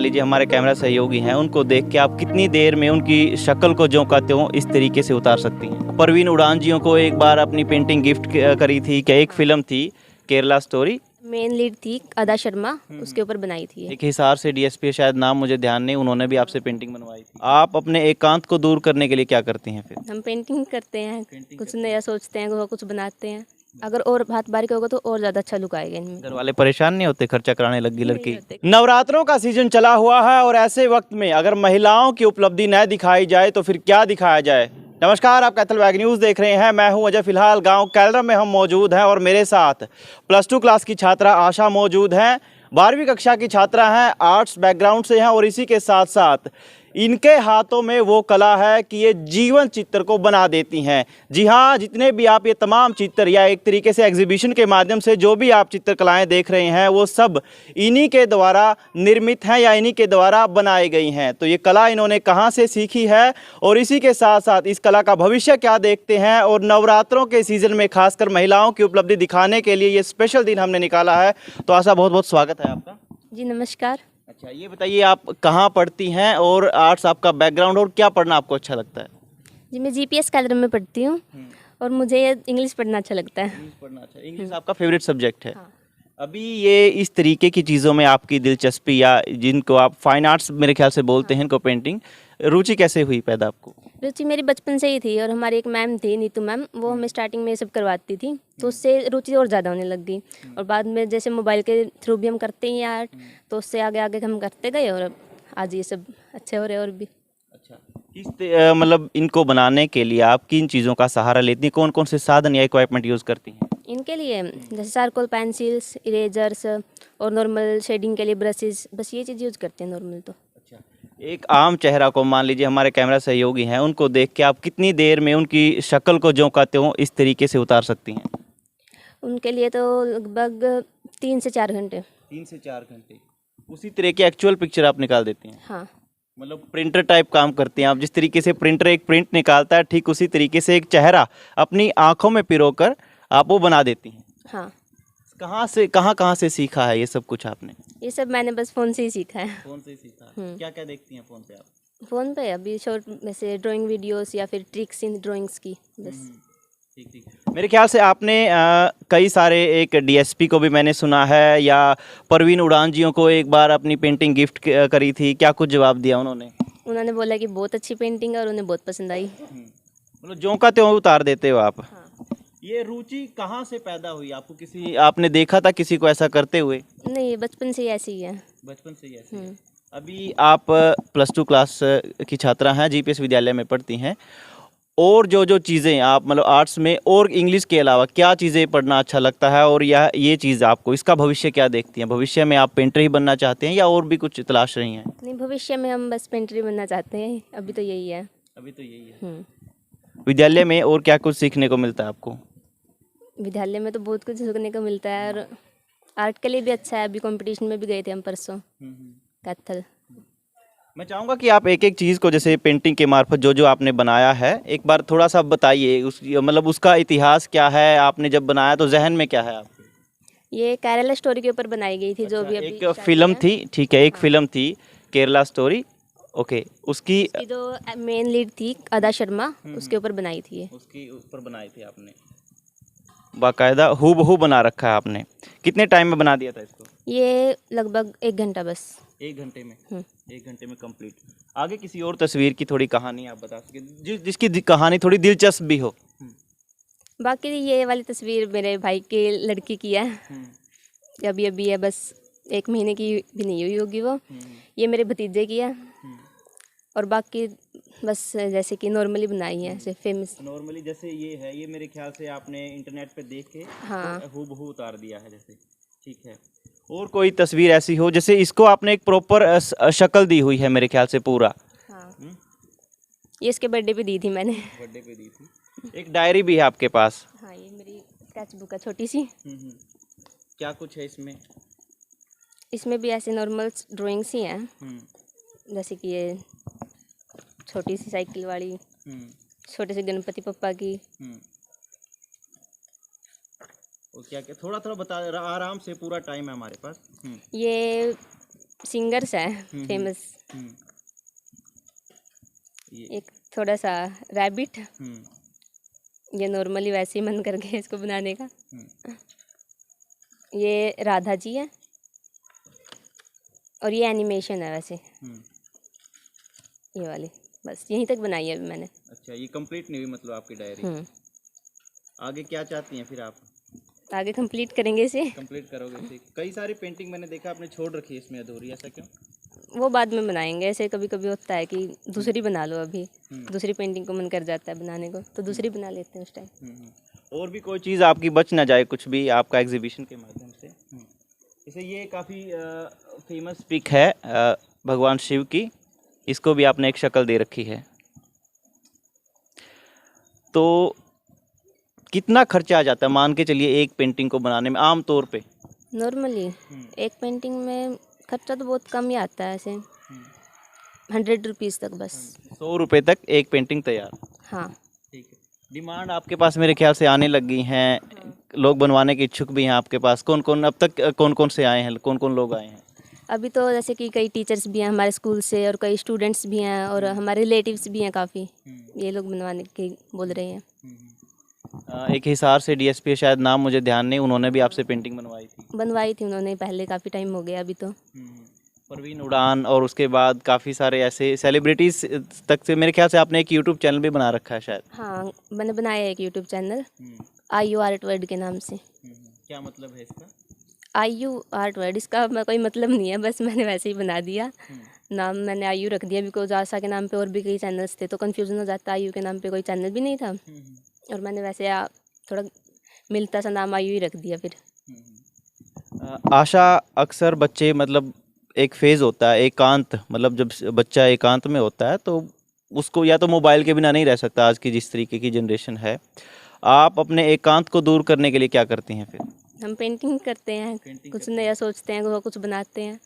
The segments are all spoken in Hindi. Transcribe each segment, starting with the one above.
लीजिए हमारे कैमरा सहयोगी हैं, उनको देख के आप कितनी देर में उनकी शक्ल को ज्यों का त्यों इस तरीके से उतार सकती हैं। परवीन उड़ान जियों को एक बार अपनी पेंटिंग गिफ्ट करी थी, क्या एक फिल्म थी केरला स्टोरी, मेन लीड थी अदा शर्मा, उसके ऊपर बनाई थी ये। एक हिसार से डीएसपी, शायद नाम मुझे ध्यान नहीं, उन्होंने भी आपसे पेंटिंग बनवाई थी। आप अपने एकांत को दूर करने के लिए क्या करती हैं फिर? हम पेंटिंग करते हैं, कुछ नया सोचते हैं, कुछ बनाते हैं। अगर और हाथ बारीक होगा तो और ज़्यादा अच्छा लुक आएगा इनमें। घर वाले परेशान नहीं होते खर्चा कराने लगी लड़की? नहीं होते। नवरात्रों का सीजन चला हुआ है और ऐसे वक्त में अगर महिलाओं की उपलब्धि न दिखाई जाए तो फिर क्या दिखाया जाए। नमस्कार, आप कैथल वैग न्यूज़ देख रहे हैं। मैं हूं अजय। फिलहाल गांव कैलरम में हम मौजूद हैं और मेरे साथ +2 क्लास की छात्रा आशा मौजूद हैं। 12वीं कक्षा की छात्रा हैं, आर्ट्स बैकग्राउंड से हैं और इसी के साथ साथ इनके हाथों में वो कला है कि ये जीवन चित्र को बना देती हैं। जी हाँ, जितने भी आप ये तमाम चित्र या एक तरीके से एग्जीबिशन के माध्यम से जो भी आप चित्रकलाएं देख रहे हैं वो सब इन्हीं के द्वारा निर्मित हैं या इन्हीं के द्वारा बनाई गई हैं। तो ये कला इन्होंने कहाँ से सीखी है और इसी के साथ साथ इस कला का भविष्य क्या देखते हैं और नवरात्रों के सीज़न में खासकर महिलाओं की उपलब्धि दिखाने के लिए ये स्पेशल दिन हमने निकाला है। तो आशा, बहुत बहुत स्वागत है आपका। जी नमस्कार। अच्छा, ये बताइए आप कहाँ पढ़ती हैं और आर्ट्स आपका बैकग्राउंड और क्या पढ़ना आपको अच्छा लगता है? जी मैं जीपीएस कैलरम में पढ़ती हूँ और मुझे इंग्लिश पढ़ना अच्छा लगता है। इंग्लिश पढ़ना अच्छा, इंग्लिश आपका फेवरेट सब्जेक्ट है। हाँ। अभी ये इस तरीके की चीज़ों में आपकी दिलचस्पी या जिनको आप फाइन आर्ट्स मेरे ख्याल से बोलते हैं इनको, पेंटिंग, रुचि कैसे हुई पैदा आपको? रुचि मेरी बचपन से ही थी और हमारी एक मैम थी नीतू मैम, वो हमें स्टार्टिंग में ये सब करवाती थी, तो उससे रुचि और ज़्यादा होने लग गई। और बाद में जैसे मोबाइल के थ्रू भी हम करते हैं आर्ट, तो उससे आगे आगे हम करते गए और अब आज ये सब अच्छे हो रहे हैं और भी। अच्छा, मतलब इनको बनाने के लिए आप किन चीज़ों का सहारा लेती हैं? कौन कौन से साधन या इक्विपमेंट यूज़ करती हैं? इनके लिए जैसे चारकोल पेंसिल्स, इरेजर्स और नॉर्मल शेडिंग के लिए ब्रशेस, बस ये चीज़ यूज़ करते हैं नॉर्मल तो। अच्छा, एक आम चेहरा को मान लीजिए हमारे कैमरा सहयोगी हैं, उनको देख के आप कितनी देर में उनकी शक्ल को ज्यों का त्यों इस तरीके से उतार सकती हैं? उनके लिए तो लगभग 3 से 4 घंटे। 3 से 4 घंटे उसी तरह की एक्चुअल पिक्चर आप निकाल देती हैं? हाँ। मतलब प्रिंटर टाइप काम करते हैं आप। जिस तरीके से प्रिंटर एक प्रिंट निकालता है, ठीक उसी तरीके से एक चेहरा अपनी आंखों में पिरोकर आप वो बना देती हैं। हाँ, कहाँ से सीखा है ये सब कुछ आपने? ये सब मैंने बस फ़ोन से ही सीखा है। फोन से सीखा है। क्या क्या देखती हैं फोन पे आप? फ़ोन पे अभी शॉर्ट वैसे ड्राइंग वीडियोस या फिर ट्रिक्स इन ड्राइंग्स की बस। ठीक ठीक। मेरे ख्याल से आपने कई सारे, एक डीएसपी को भी मैंने सुना है, या परवीन उड़ान जियों को एक बार अपनी पेंटिंग गिफ्ट करी थी, क्या कुछ जवाब दिया उन्होंने? उन्होंने बोला कि बहुत अच्छी पेंटिंग है और उन्हें बहुत पसंद आई। मतलब ज्यों का त्यों उतार देते हो आप। हाँ। ये रुचि कहाँ से पैदा हुई आपको? किसी आपने देखा था किसी को ऐसा करते हुए? नहीं, ये बचपन से ही ऐसी ही है। बचपन से ही ऐसे है। अभी आप +2 क्लास की छात्रा हैं, जीपीएस विद्यालय में पढ़ती हैं, और जो चीज़ें आप मतलब आर्ट्स में और इंग्लिश के अलावा क्या चीज़ें पढ़ना अच्छा लगता है और यह ये चीज़ आपको, इसका भविष्य क्या देखती हैं? भविष्य में आप पेंटर ही बनना चाहते हैं या और भी कुछ तलाश रही हैं? नहीं, भविष्य में हम बस पेंटर ही बनना चाहते हैं, अभी तो यही है। अभी तो यही है। हम्म। विद्यालय में और क्या कुछ सीखने को मिलता है आपको? विद्यालय में तो बहुत कुछ सीखने को मिलता है और आर्ट के लिए भी अच्छा है। अभी कंपटीशन में भी गए थे हम परसों कैथल। मैं चाहूँगा कि आप एक एक चीज़ को, जैसे पेंटिंग के मार्फत जो आपने बनाया है, एक बार थोड़ा सा बताइए। उस मतलब उसका इतिहास क्या है, आपने जब बनाया तो जहन में क्या है आपके? ये केरला स्टोरी के ऊपर बनाई गई थी, जो भी अभी एक फिल्म थी, ठीक है, एक फिल्म थी केरला स्टोरी, ओके, उसकी जो मेन लीड थी अदा शर्मा, उसके ऊपर बनाई थी ये। उसकी ऊपर बनाई थी आपने, बाकायदा हूबहू बना रखा है आपने। कितने टाइम में बना दिया था इसको? ये लगभग 1 घंटा बस। 1 घंटे में? 1 घंटे में कंप्लीट। आगे किसी और तस्वीर की थोड़ी कहानी आप बता सके, जिसकी कहानी थोड़ी दिलचस्प भी हो। बाकी ये वाली तस्वीर मेरे भाई के लड़की की है, अभी अभी है, बस 1 महीने की भी नहीं हुई होगी वो। ये मेरे भतीजे की है और बाकी बस जैसे कि नॉर्मली बनाई है, ऐसे फेमस। नॉर्मली जैसे ये है, ये मेरे ख्याल से आपने इंटरनेट पे देख के हाँ। हूबहू उतार दिया है जैसे, ठीक है। और कोई तस्वीर ऐसी हो, जैसे इसको आपने एक प्रॉपर शक्ल दी हुई है मेरे ख्याल से पूरा। हाँ, ये इसके बर्थडे पे दी थी मैंने। बर्थडे पे दी थी। एक डायरी भी है आपके पास? हाँ, ये मेरी स्केच बुक है छोटी सी। क्या कुछ है इसमें? इसमें भी ऐसे नॉर्मल ड्राइंग्स ही हैं, जैसे कि ये छोटी सी साइकिल वाली, छोटे से गणपति पप्पा की। और क्या क्या थोड़ा थोड़ा बता, आराम से, पूरा टाइम है हमारे पास। ये सिंगर्स है फेमस। एक थोड़ा सा रैबिट, ये नॉर्मली वैसे ही मन कर गया इसको बनाने का। ये राधा जी है और ये एनिमेशन है वैसे, ये वाली बस यहीं तक बनाई है अभी मैंने। अच्छा, ये कंप्लीट नहीं हुई मतलब आपकी डायरी? आगे क्या चाहती हैं फिर आप? आगे कंप्लीट करेंगे इसे। कंप्लीट करोगे इसे? कई सारी पेंटिंग मैंने देखा आपने छोड़ रखी है इसमें अधूरी, ऐसा क्यों? वो बाद में बनाएंगे, ऐसे कभी कभी होता है कि दूसरी बना लो, अभी दूसरी पेंटिंग को मन कर जाता है बनाने को तो दूसरी बना लेते हैं उस टाइम। और भी कोई चीज़ आपकी बच ना जाए कुछ भी आपका एग्जीबिशन के माध्यम से? जैसे ये काफ़ी फेमस पिक है भगवान शिव की, इसको भी आपने एक शक्ल दे रखी है। तो कितना खर्चा आ जाता है मान के चलिए एक पेंटिंग को बनाने में आम तौर पे? नॉर्मली एक पेंटिंग में खर्चा तो बहुत कम ही आता है, ऐसे 100 रुपीज़ तक बस। 100 रुपये तक एक पेंटिंग तैयार? हाँ। ठीक है। डिमांड आपके पास मेरे ख्याल से आने लग गई हैं, लोग बनवाने के इच्छुक भी हैं आपके पास। कौन कौन अब तक कौन कौन से आए हैं, कौन कौन लोग आए हैं? अभी तो जैसे कि कई टीचर्स भी हैं हमारे स्कूल से और कई स्टूडेंट्स भी हैं और हमारे रिलेटिव्स भी हैं काफ़ी, ये लोग बनवाने के बोल रहे हैं। एक हिसार से डीएसपी शायद, नाम मुझे ध्यान नहीं, उन्होंने भी आपसे पेंटिंग बनवाई थी उन्होंने पहले, काफ़ी टाइम हो गया अभी तो। परवीन उड़ान, और उसके बाद काफ़ी सारे ऐसे सेलिब्रिटीज़ तक से मेरे ख्याल से आपने एक यूट्यूब चैनल भी बना रखा है शायद? हाँ, मैंने बनाया एक YouTube channel IU art word के नाम से। क्या मतलब है इसका? IU आर्ट वर्ड, इसका कोई मतलब नहीं है, बस मैंने वैसे ही बना दिया। नाम मैंने IU रख दिया बिकॉज आशा के नाम पे और भी कई चैनल्स थे तो कन्फ्यूज़न हो जाता, IU के नाम पे कोई चैनल भी नहीं था और मैंने वैसे थोड़ा मिलता सा नाम IU ही रख दिया फिर। आशा, अक्सर बच्चे मतलब एक फेज़ होता है एकांत, मतलब जब बच्चा एकांत में होता है तो उसको या तो मोबाइल के बिना नहीं रह सकता, आज की जिस तरीके की जनरेशन है। आप अपने एकांत को दूर करने के लिए क्या करती हैं फिर? हम पेंटिंग करते हैं, कुछ नया सोचते हैं, कुछ बनाते हैं।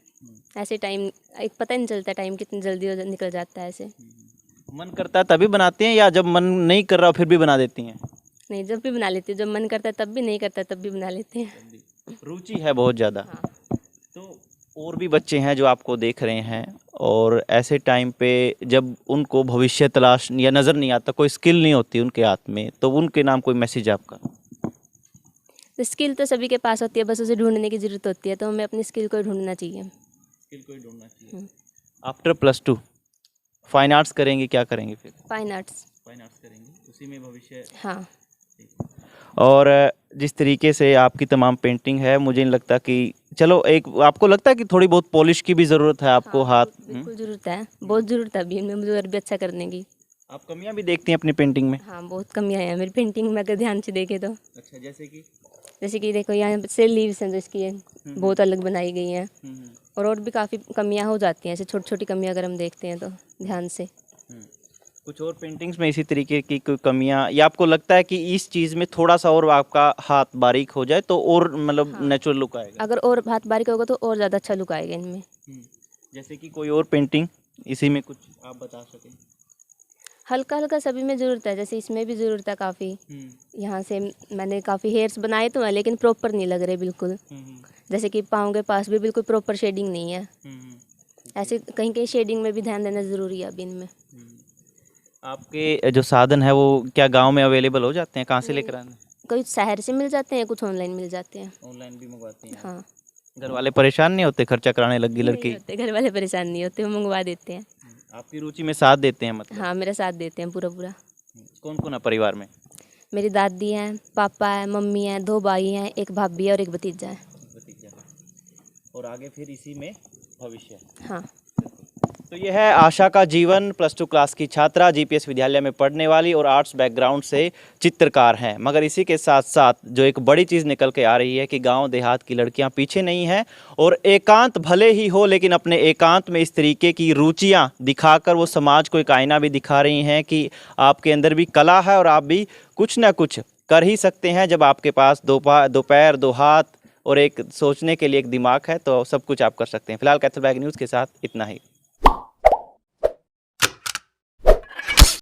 ऐसे टाइम एक पता ही नहीं चलता टाइम कितनी जल्दी निकल जाता है। ऐसे मन करता है तभी बनाते हैं या जब मन नहीं कर रहा फिर भी बना देती हैं? नहीं, जब भी बना लेती हूँ, जब मन करता है तब भी, नहीं करता तब भी बना लेते हैं। रुचि है बहुत ज़्यादा। हाँ। तो और भी बच्चे हैं जो आपको देख रहे हैं और ऐसे टाइम पे जब उनको भविष्य तलाश या नज़र नहीं आता, कोई स्किल नहीं होती उनके हाथ में, तो उनके नाम कोई मैसेज आपका? स्किल तो सभी के पास होती है, बस उसे ढूंढने की ज़रूरत होती है, तो हमें अपनी स्किल को ढूंढना चाहिए। स्किल को ढूंढना चाहिए। आफ्टर +2 फाइन आर्ट्स करेंगे, क्या करेंगे फिर? Fine arts. फाइन आर्ट्स करेंगे, उसी में भविष्य। हाँ। और जिस तरीके से आपकी तमाम पेंटिंग है, मुझे नहीं लगता कि चलो एक आपको लगता है कि थोड़ी बहुत पॉलिश की भी ज़रूरत है आपको? हाँ, हाथ बिल्कुल ज़रूरत है, बहुत ज़रूरत है अभी इनमें मुझे और भी अच्छा करने की। आप कमियां भी देखती हैं अपनी पेंटिंग में? हाँ, बहुत कमियां हैं मेरी पेंटिंग में अगर ध्यान से देखें तो। अच्छा, जैसे कि देखो यहाँ से लीव्स हैं जो इसकी है बहुत अलग बनाई गई हैं और भी काफ़ी कमियां हो जाती हैं, ऐसे छोटी छोटी कमियां अगर हम देखते हैं तो ध्यान से। कुछ और पेंटिंग्स में इसी तरीके की कोई कमियां, या आपको लगता है कि इस चीज़ में थोड़ा सा और आपका हाथ बारीक हो जाए तो और मतलब नेचुरल लुक आएगा? अगर और हाथ बारीक होगा तो और ज़्यादा अच्छा लुक आएगा इनमें। जैसे कि कोई और पेंटिंग इसी में कुछ आप बता सकें? हल्का हल्का सभी में ज़रूरत है, जैसे इसमें भी ज़रूरत है काफ़ी। यहाँ से मैंने काफ़ी हेयर्स बनाए तो हैं लेकिन प्रॉपर नहीं लग रहे बिल्कुल। जैसे कि पाँव के पास भी बिल्कुल प्रॉपर शेडिंग नहीं है। ऐसे कहीं कहीं शेडिंग में भी ध्यान देना ज़रूरी है अभी इनमें। आपके जो साधन है वो क्या गांव में अवेलेबल हो जाते हैं? कहाँ से लेकर आना? कोई शहर से मिल जाते हैं, कुछ ऑनलाइन मिल जाते हैं। ऑनलाइन भी मंगवाते हैं? हाँ। घर वाले परेशान नहीं होते खर्चा कराने लगी लड़की? नहीं होते, घर वाले परेशान नहीं होते, वो मंगवा देते हैं। आपकी रुचि में साथ देते हैं मतलब? हाँ, मेरा साथ देते हैं पूरा पूरा। कौन कौन है परिवार में? मेरी दादी हैं, पापा है, मम्मी है, 2 भाई हैं, एक भाभी है और एक भतीजा है। और आगे फिर इसी में भविष्य? हाँ। तो ये है आशा का जीवन। +2 क्लास की छात्रा, जीपीएस विद्यालय में पढ़ने वाली और आर्ट्स बैकग्राउंड से चित्रकार हैं। मगर इसी के साथ साथ जो एक बड़ी चीज़ निकल के आ रही है कि गांव देहात की लड़कियां पीछे नहीं हैं और एकांत भले ही हो लेकिन अपने एकांत में इस तरीके की रुचियां दिखाकर वो समाज को एक आईना भी दिखा रही हैं कि आपके अंदर भी कला है और आप भी कुछ ना कुछ कर ही सकते हैं। जब आपके पास 2 पैर 2 हाथ और एक सोचने के लिए एक दिमाग है तो सब कुछ आप कर सकते हैं। फिलहाल कैथल बैग न्यूज़ के साथ इतना ही।